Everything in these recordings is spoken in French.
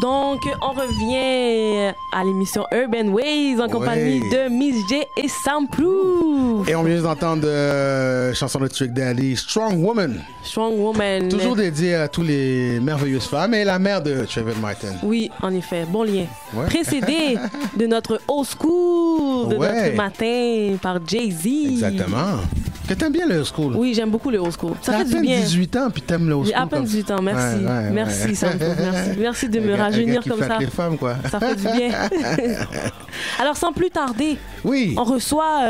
Donc, on revient à l'émission Urban Ways en compagnie de Miss J et Sam Proof. Et on vient d'entendre chanson de Trick Daddy, Strong Woman. Strong Woman. Toujours dédié à toutes les merveilleuses femmes et la mère de Trayvon Martin. Oui, en effet, bon lien. Ouais. Précédé de notre old school de notre matin par Jay-Z. Exactement. Que t'aimes bien le old school. Oui, j'aime beaucoup le old school. Ça fait du bien. T'as à peine 18 ans puis t'aimes le old school. J'ai à peine 18 ans, merci. Merci, Sam Proof, merci. Merci de me rajeunir comme ça. Les femmes, quoi. Ça fait du bien. Alors, sans plus tarder, on reçoit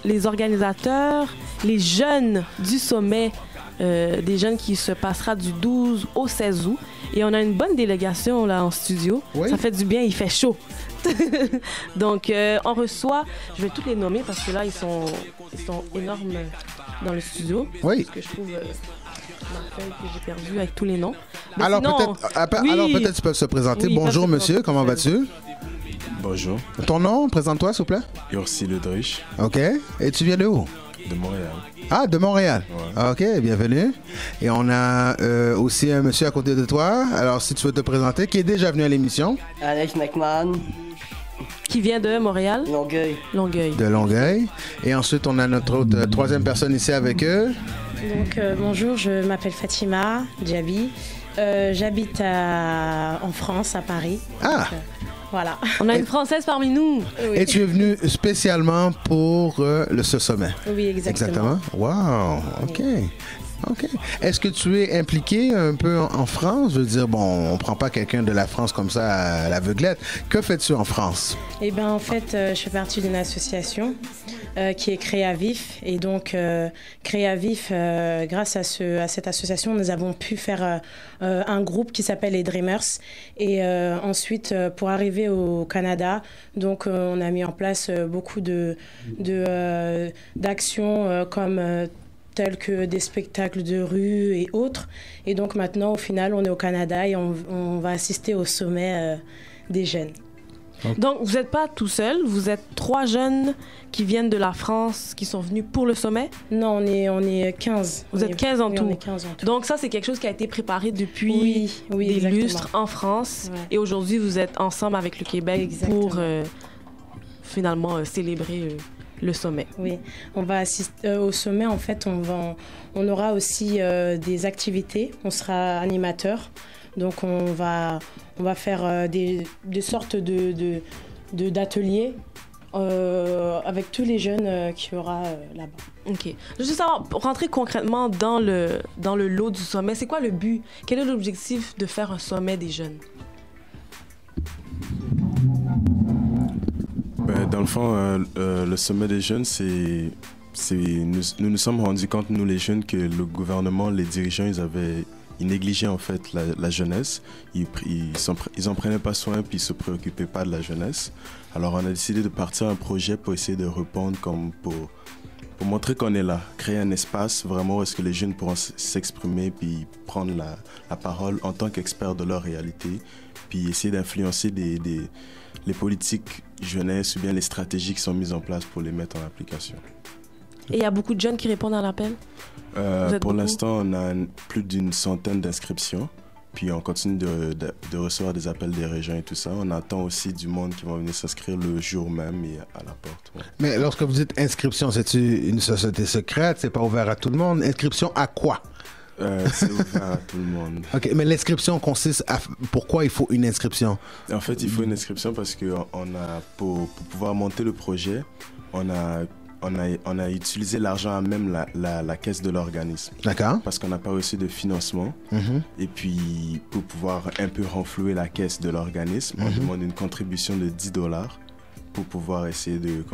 les organisateurs, les jeunes du sommet, des jeunes qui se passera du 12 au 16 août. Et on a une bonne délégation là en studio. Ça fait du bien, il fait chaud. Donc, on reçoit, je vais toutes les nommer parce que là, ils sont énormes dans le studio. Oui. Parce que je trouve ma feuille que j'ai perdue avec tous les noms. Mais alors, sinon, peut-être tu peux se présenter. Oui, bonjour, monsieur, comment vas-tu? Bonjour. Ton nom, présente-toi, s'il vous plaît. Ursi Ledrich. OK. Et tu viens de où? De Montréal. Ah, de Montréal. Ouais. OK, bienvenue. Et on a aussi un monsieur à côté de toi. Alors, si tu veux te présenter, qui est déjà venu à l'émission. Alex McMahon. Qui vient de Montréal? Longueuil. De Longueuil. Et ensuite, on a notre autre, troisième personne ici avec eux. Donc, bonjour, je m'appelle Fatima Djabi. J'habite en France, à Paris. Ah! Donc, voilà. On a une Française parmi nous. Oui. Et tu es venue spécialement pour ce sommet. Oui, exactement. Wow, OK. OK. Est-ce que tu es impliqué un peu en France? Je veux dire, bon, on prend pas quelqu'un de la France comme ça à l'aveuglette. Que fais-tu en France? Eh bien, en fait, je fais partie d'une association qui est Créavif. Et donc, Créavif, grâce à cette association, nous avons pu faire un groupe qui s'appelle les Dreamers. Et ensuite, pour arriver au Canada, donc, on a mis en place beaucoup d'actions comme tels que des spectacles de rue et autres. Et donc maintenant, au final, on est au Canada et on va assister au sommet des jeunes. Donc, vous n'êtes pas tout seul, vous êtes 3 jeunes qui viennent de la France, qui sont venus pour le sommet? Non, on est 15. Vous êtes 15 en tout? On est 15 en tout. Donc ça, c'est quelque chose qui a été préparé depuis des lustres en France. Ouais. Et aujourd'hui, vous êtes ensemble avec le Québec pour finalement célébrer le sommet. Oui, on va assister au sommet. En fait, on aura aussi des activités. On sera animateur. Donc, on va faire des sortes d'ateliers avec tous les jeunes qu'il y aura là-bas. OK. Je veux savoir, pour rentrer concrètement dans le lot du sommet, c'est quoi le but? Quel est l'objectif de faire un sommet des jeunes? Dans le fond, le sommet des jeunes, nous nous sommes rendus compte, nous les jeunes, que le gouvernement, les dirigeants, ils négligeaient en fait la jeunesse. Ils en prenaient pas soin puis ils se préoccupaient pas de la jeunesse. Alors on a décidé de partir un projet pour essayer de répondre, pour montrer qu'on est là, créer un espace vraiment où est-ce que les jeunes pourront s'exprimer puis prendre la parole en tant qu'experts de leur réalité, puis essayer d'influencer les politiques jeunesse ou bien les stratégies qui sont mises en place pour les mettre en application. Et il y a beaucoup de jeunes qui répondent à l'appel? Pour l'instant, on a plus d'une centaine d'inscriptions. Puis on continue de recevoir des appels des régions et tout ça. On attend aussi du monde qui va venir s'inscrire le jour même et à la porte. Ouais. Mais lorsque vous dites inscription, c'est-tu une société secrète? C'est pas ouvert à tout le monde? Inscription à quoi? C'est ouvert à tout le monde. OK, mais l'inscription consiste à... Pourquoi il faut une inscription? En fait, il faut une inscription parce que pour pouvoir monter le projet, on a utilisé l'argent à même la caisse de l'organisme. D'accord. Parce qu'on n'a pas reçu de financement. Et puis, pour pouvoir un peu renflouer la caisse de l'organisme, on demande une contribution de $10 pour pouvoir essayer de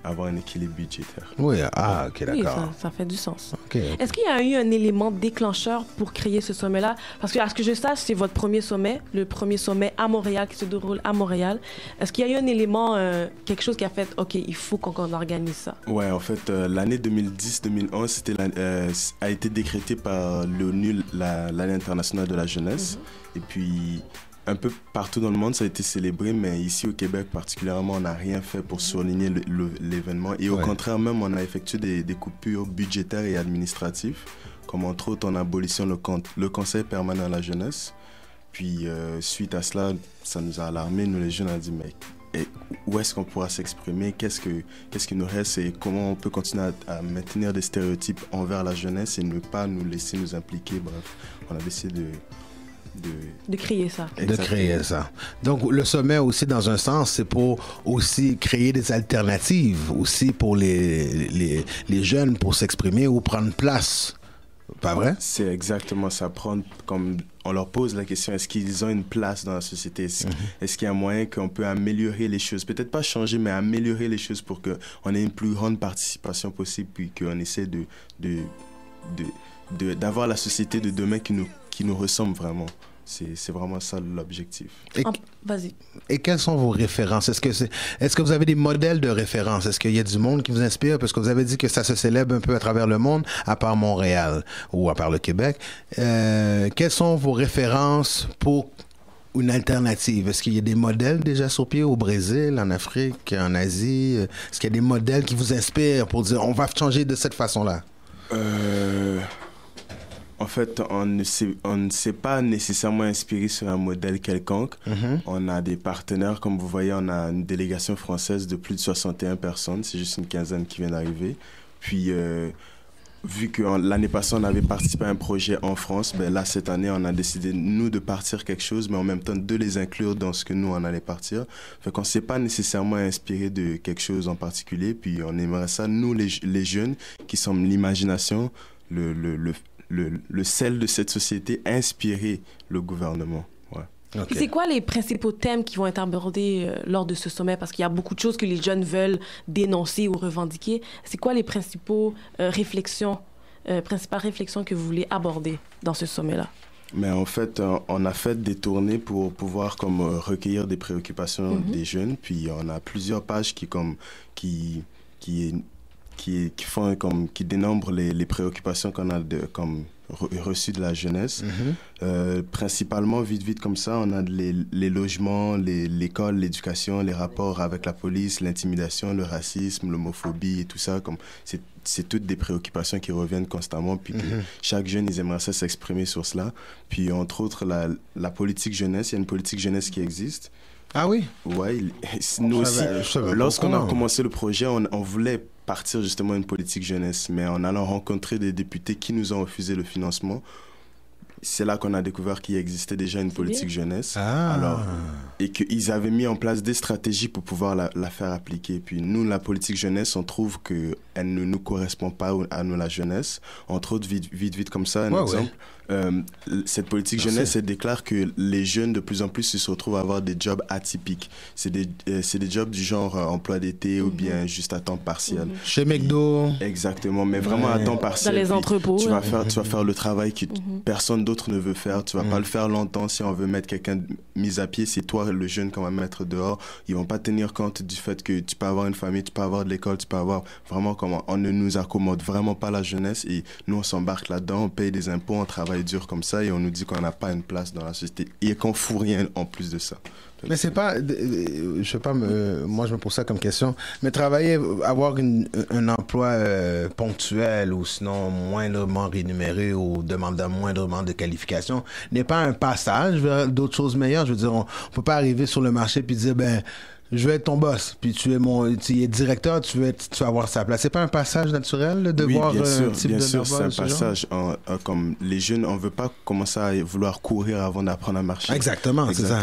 avoir un équilibre budgétaire. Oui, OK, d'accord. Oui, ça fait du sens. Okay. Est-ce qu'il y a eu un élément déclencheur pour créer ce sommet-là? Parce que, à ce que je sache, c'est votre premier sommet, le premier sommet à Montréal, qui se déroule à Montréal. Est-ce qu'il y a eu un élément, quelque chose qui a fait, OK, il faut qu'on organise ça? Ouais, en fait, l'année 2010-2011 a été décrétée par l'ONU, l'année internationale de la jeunesse. Et puis, un peu partout dans le monde, ça a été célébré, mais ici au Québec particulièrement, on n'a rien fait pour souligner l'événement. Et au contraire, même, on a effectué des coupures budgétaires et administratives, comme entre autres en abolition le Conseil permanent à la jeunesse. Puis, suite à cela, ça nous a alarmés. Nous, les jeunes, on a dit, mais où est-ce qu'on pourra s'exprimer? Qu'est-ce qui nous reste? Et comment on peut continuer à maintenir des stéréotypes envers la jeunesse et ne pas nous laisser nous impliquer? Bref, on a décidé de créer ça. Exactement. De créer ça. Donc, le sommet aussi, dans un sens, c'est pour aussi créer des alternatives, aussi pour les jeunes, pour s'exprimer ou prendre place. Pas vrai? C'est exactement ça. Comme on leur pose la question, est-ce qu'ils ont une place dans la société? Est-ce qu'il y a un moyen qu'on peut améliorer les choses? Peut-être pas changer, mais améliorer les choses pour qu'on ait une plus grande participation possible, puis qu'on essaie d'avoir la société de demain qui nous ressemble vraiment. C'est vraiment ça l'objectif. Vas-y. Et quelles sont vos références? Est-ce que vous avez des modèles de référence? Est-ce qu'il y a du monde qui vous inspire? Parce que vous avez dit que ça se célèbre un peu à travers le monde, à part Montréal ou à part le Québec. Quelles sont vos références pour une alternative? Est-ce qu'il y a des modèles déjà sur pied au Brésil, en Afrique, en Asie? Est-ce qu'il y a des modèles qui vous inspirent pour dire on va changer de cette façon-là? En fait, on ne s'est pas nécessairement inspiré sur un modèle quelconque. On a des partenaires, comme vous voyez, on a une délégation française de plus de 61 personnes. C'est juste une quinzaine qui vient d'arriver. Puis, vu que l'année passée, on avait participé à un projet en France, ben là, cette année, on a décidé, nous, de partir quelque chose, mais en même temps, de les inclure dans ce que nous, on allait partir. Fait qu'on ne s'est pas nécessairement inspiré de quelque chose en particulier. Puis, on aimerait ça, nous, les jeunes, qui sommes l'imagination, le sel de cette société, inspirer le gouvernement. Ouais. Okay. C'est quoi les principaux thèmes qui vont être abordés lors de ce sommet? Parce qu'il y a beaucoup de choses que les jeunes veulent dénoncer ou revendiquer. C'est quoi les principales réflexions que vous voulez aborder dans ce sommet-là? Mais en fait, on a fait des tournées pour pouvoir recueillir des préoccupations des jeunes. Puis on a plusieurs pages qui dénombrent les préoccupations qu'on a reçues de la jeunesse. Principalement, vite comme ça, on a les logements, l'école, l'éducation, les rapports avec la police, l'intimidation, le racisme, l'homophobie et tout ça. C'est toutes des préoccupations qui reviennent constamment, puis que chaque jeune, ils aimeraient ça s'exprimer sur cela. Puis, entre autres, la politique jeunesse, il y a une politique jeunesse qui existe. Ah oui? Oui, nous aussi. Lorsqu'on a commencé le projet, on voulait partir justement une politique jeunesse, mais en allant rencontrer des députés qui nous ont refusé le financement, c'est là qu'on a découvert qu'il existait déjà une politique jeunesse. Et qu'ils avaient mis en place des stratégies pour pouvoir la faire appliquer. Puis nous, la politique jeunesse, on trouve qu'elle ne nous correspond pas à nous, la jeunesse. Entre autres, vite comme ça, un exemple. Cette politique jeunesse, elle déclare que les jeunes, de plus en plus, se retrouvent à avoir des jobs atypiques. C'est des jobs du genre emploi d'été ou bien juste à temps partiel. Chez McDo. Exactement, mais vraiment à temps partiel. Dans les entrepôts. Tu vas faire le travail que personne d'autre ne veut faire. Tu vas pas le faire longtemps. Si on veut mettre quelqu'un mis à pied, c'est toi, le jeune, qu'on va mettre dehors. Ils vont pas tenir compte du fait que tu peux avoir une famille, tu peux avoir de l'école, tu peux avoir vraiment comment. On ne nous accommode vraiment pas la jeunesse et nous, on s'embarque là-dedans, on paye des impôts, on travaille dur comme ça et on nous dit qu'on n'a pas une place dans la société et qu'on fout rien en plus de ça. Mais c'est pas, je sais pas, moi je me pose ça comme question, mais travailler, avoir un emploi ponctuel ou sinon moindrement rémunéré ou demandant moindrement de qualification n'est pas un passage vers d'autres choses meilleures. Je veux dire, on peut pas arriver sur le marché puis dire, je vais être ton boss, puis tu es directeur, tu vas avoir sa place. C'est pas un passage naturel de voir un type de sûr, c'est un passage. Comme les jeunes, on veut pas commencer à vouloir courir avant d'apprendre à marcher. Exactement. C'est ça.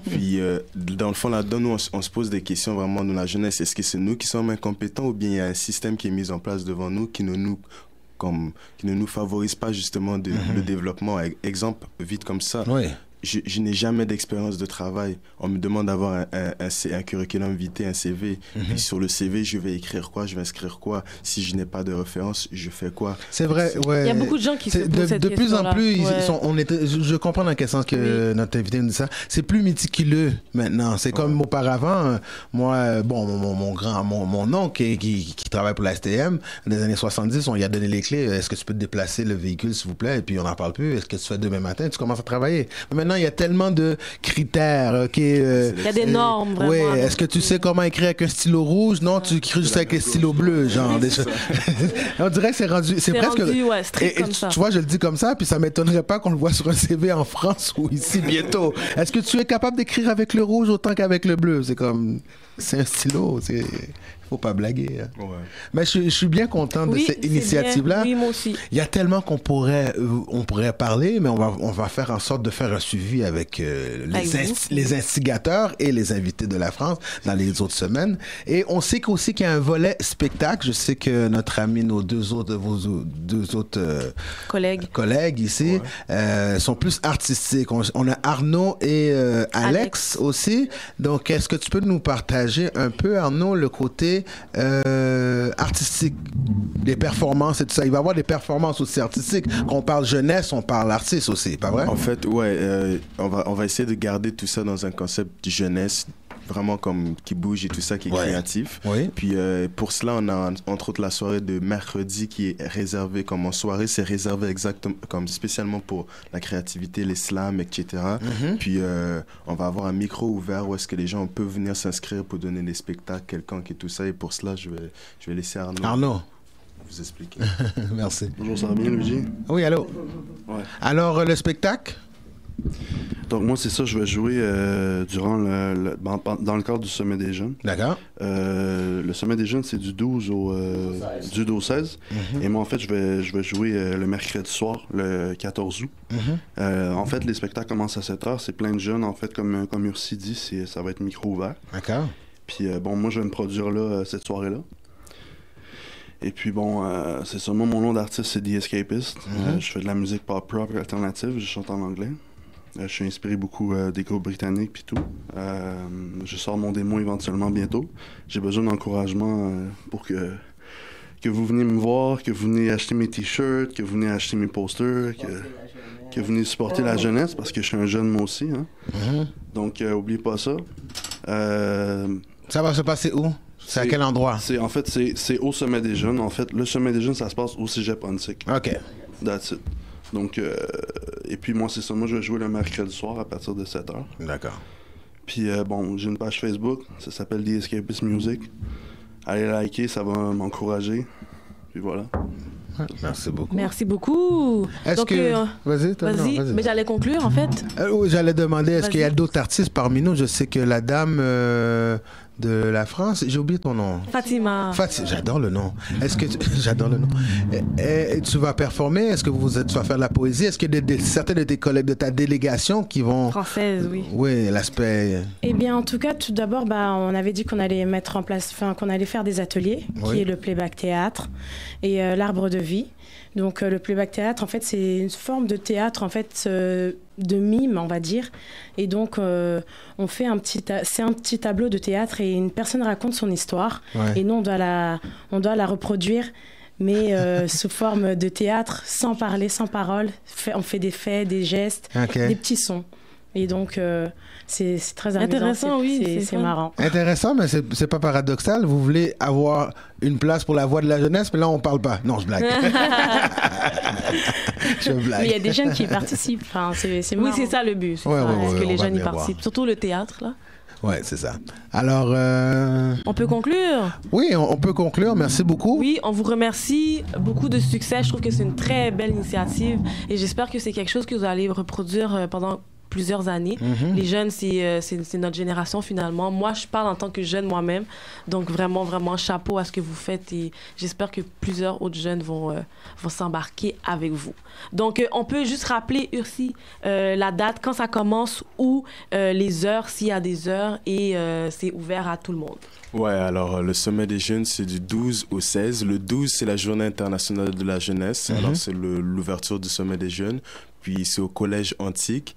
Puis dans le fond, là-dedans, nous, on se pose des questions vraiment de la jeunesse. Est-ce que c'est nous qui sommes incompétents ou bien il y a un système qui est mis en place devant nous qui ne nous favorise pas justement le développement. Exemple, vite comme ça. Oui. Je n'ai jamais d'expérience de travail. On me demande d'avoir un curriculum vitae, un CV. Puis sur le CV, je vais écrire quoi? Je vais inscrire quoi? Si je n'ai pas de référence, je fais quoi? C'est vrai, ouais. Il y a beaucoup de gens qui se posent cette question-là. De plus en plus, je comprends dans quel sens que notre invité nous dit ça. C'est plus méticuleux maintenant. C'est comme auparavant. Moi, mon oncle qui travaille pour la STM, dans les années 70, on lui a donné les clés. Est-ce que tu peux te déplacer le véhicule, s'il vous plaît? Et puis on n'en parle plus. Est-ce que tu fais demain matin? Tu commences à travailler. Mais maintenant, maintenant, il y a tellement de critères. Il y a des normes, vraiment. Oui, est-ce que tu sais comment écrire avec un stylo rouge? Non, tu écris juste avec un stylo bleu, genre. On dirait que c'est rendu... C'est presque... Ouais, strict comme ça. Tu vois, je le dis comme ça, puis ça m'étonnerait pas qu'on le voit sur un CV en France ou ici bientôt. Est-ce que tu es capable d'écrire avec le rouge autant qu'avec le bleu? C'est comme... C'est un stylo, faut pas blaguer. Hein. Ouais. Mais je suis bien content de cette initiative-là. Oui, moi aussi. Il y a tellement qu'on pourrait parler, mais on va faire en sorte de faire un suivi avec les instigateurs et les invités de la France dans les autres semaines. Et on sait aussi qu'il y a un volet spectacle. Je sais que notre ami, vos deux autres collègues ici sont plus artistiques. On a Arnaud et Alex aussi. Donc, est-ce que tu peux nous partager un peu, Arnaud, le côté artistique des performances et tout ça? Il va y avoir des performances aussi artistiques. Quand on parle jeunesse, on parle artiste aussi, pas vrai? En fait, on va essayer de garder tout ça dans un concept de jeunesse, vraiment comme qui bouge et tout ça, qui est créatif. Oui. Puis pour cela, on a entre autres la soirée de mercredi qui est réservée comme en soirée, c'est réservé exactement comme spécialement pour la créativité, les slams, etc. Mm-hmm. Puis on va avoir un micro ouvert où est-ce que les gens peuvent venir s'inscrire pour donner des spectacles quelconques et tout ça. Et pour cela, je vais laisser Arnaud vous expliquer. Merci. Bonjour, ça va bien, Luigi? Oui, allô? Ouais. Alors, le spectacle? Donc moi, c'est ça, je vais jouer durant dans le cadre du Sommet des Jeunes. D'accord. Le Sommet des Jeunes, c'est du 12 au 16. Mm-hmm. Et moi, en fait, je vais jouer le mercredi soir, le 14 août. Mm-hmm. En fait, les spectacles commencent à 7h. C'est plein de jeunes. En fait, comme Ursi dit, ça va être micro ouvert. D'accord. Puis moi, je vais me produire là, cette soirée-là. Et puis c'est ça. Moi, mon nom d'artiste, c'est The Escapist. Mm-hmm. Je fais de la musique pop rock alternative. Je chante en anglais. Je suis inspiré beaucoup des groupes britanniques puis tout. Je sors mon démo éventuellement bientôt. J'ai besoin d'encouragement pour que vous veniez me voir, que vous venez acheter mes t-shirts, que vous venez acheter mes posters, que vous venez supporter la jeunesse parce que je suis un jeune moi aussi. Hein. Mm-hmm. Donc, oubliez pas ça. Ça va se passer où? C'est à quel endroit? En fait, c'est au Sommet des Jeunes. En fait, le Sommet des Jeunes, ça se passe au Cégep Huntsic. OK. That's it. Donc, et puis moi, c'est ça. Moi, je vais jouer le mercredi soir à partir de 7h. D'accord. Puis j'ai une page Facebook. Ça s'appelle The Escapist Music. Allez liker, ça va m'encourager. Puis voilà. Merci beaucoup. Merci beaucoup. Est-ce Vas-y. Mais j'allais conclure, en fait. J'allais demander, est-ce qu'il y a d'autres artistes parmi nous? Je sais que la dame de la France, j'ai oublié ton nom. Fatima. J'adore le nom. J'adore le nom. Et tu vas performer? Est-ce que tu vas faire de la poésie? Est-ce qu'il y a certains de tes collègues de ta délégation qui vont... Française, oui. Oui, l'aspect... Eh bien, en tout cas, tout d'abord, on avait dit qu'on allait mettre en place, qu'on allait faire des ateliers, qui est le playback théâtre et l'arbre de vie. Donc, le playback théâtre, en fait, c'est une forme de théâtre, en fait, de mime, on va dire. Et donc, on fait c'est un petit tableau de théâtre et une personne raconte son histoire. Ouais. Et nous, on doit la reproduire, mais sous forme de théâtre, sans parler, sans parole. On fait des faits, des gestes, des petits sons. Et donc, c'est très amusant. Intéressant, c'est marrant. Intéressant, mais c'est pas paradoxal. Vous voulez avoir une place pour la voix de la jeunesse, mais là, on parle pas. Non, je blague. Je blague. Mais il y a des jeunes qui y participent. Enfin, c'est marrant. Oui, c'est ça le but. Que les jeunes y participent. Surtout le théâtre, là. Oui, c'est ça. Alors... On peut conclure? Oui, on peut conclure. Merci beaucoup. Oui, on vous remercie. Beaucoup de succès. Je trouve que c'est une très belle initiative et j'espère que c'est quelque chose que vous allez reproduire pendant plusieurs années. Mm-hmm. Les jeunes, c'est notre génération finalement. Moi, je parle en tant que jeune moi-même. Donc vraiment, vraiment, chapeau à ce que vous faites et j'espère que plusieurs autres jeunes vont s'embarquer avec vous. Donc, on peut juste rappeler, Ursi, la date, quand ça commence, ou les heures, s'il y a des heures et c'est ouvert à tout le monde. Ouais, alors le Sommet des Jeunes, c'est du 12 au 16. Le 12, c'est la Journée internationale de la jeunesse. Mm-hmm. Alors, c'est l'ouverture du Sommet des Jeunes. Puis c'est au Collège Antique.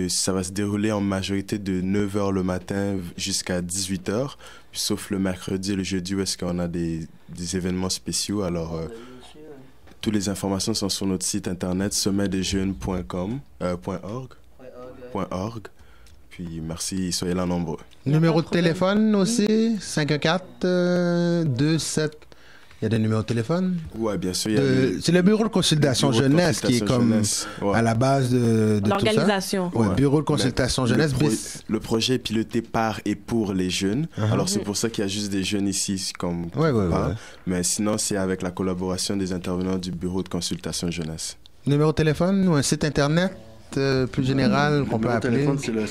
Ça va se dérouler en majorité de 9h le matin jusqu'à 18h, sauf le mercredi et le jeudi où est-ce qu'on a des événements spéciaux. Alors, toutes les informations sont sur notre site internet sommetdesjeunes.org. Puis merci, soyez là nombreux. Numéro de téléphone aussi, 514-27... Il y a des numéros de téléphone? Oui, bien sûr. C'est le bureau de consultation jeunesse qui est comme à la base de l'organisation. Oui, bureau de consultation jeunesse. Le projet est piloté par et pour les jeunes. Alors, c'est pour ça qu'il y a juste des jeunes ici comme mais sinon, c'est avec la collaboration des intervenants du bureau de consultation jeunesse. Numéro de téléphone ou un site internet plus général qu'on peut appeler? Le téléphone, c'est le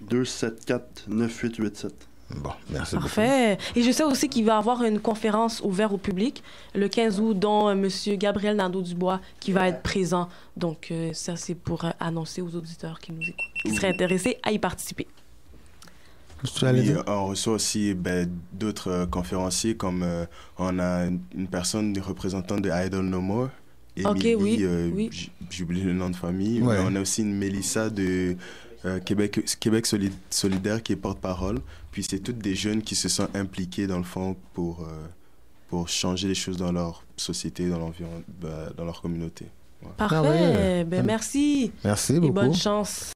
514-274-9887. Bon, merci Parfait. beaucoup. Et je sais aussi qu'il va y avoir une conférence ouverte au public le 15 août, dont M. Gabriel Nadeau-Dubois qui va être présent. Donc, ça, c'est pour annoncer aux auditeurs qui nous écoutent, qui seraient intéressés à y participer. Oui, on reçoit aussi d'autres conférenciers, comme on a une personne représentant de Idle No More. Émilie, oui. J'oublie le nom de famille. Mais on a aussi une Mélissa de Québec solidaire qui est porte-parole. Puis c'est toutes des jeunes qui se sont impliqués dans le fond pour changer les choses dans leur société, dans l'environnement, dans leur communauté. Parfait. Merci. Merci beaucoup. Et bonne chance.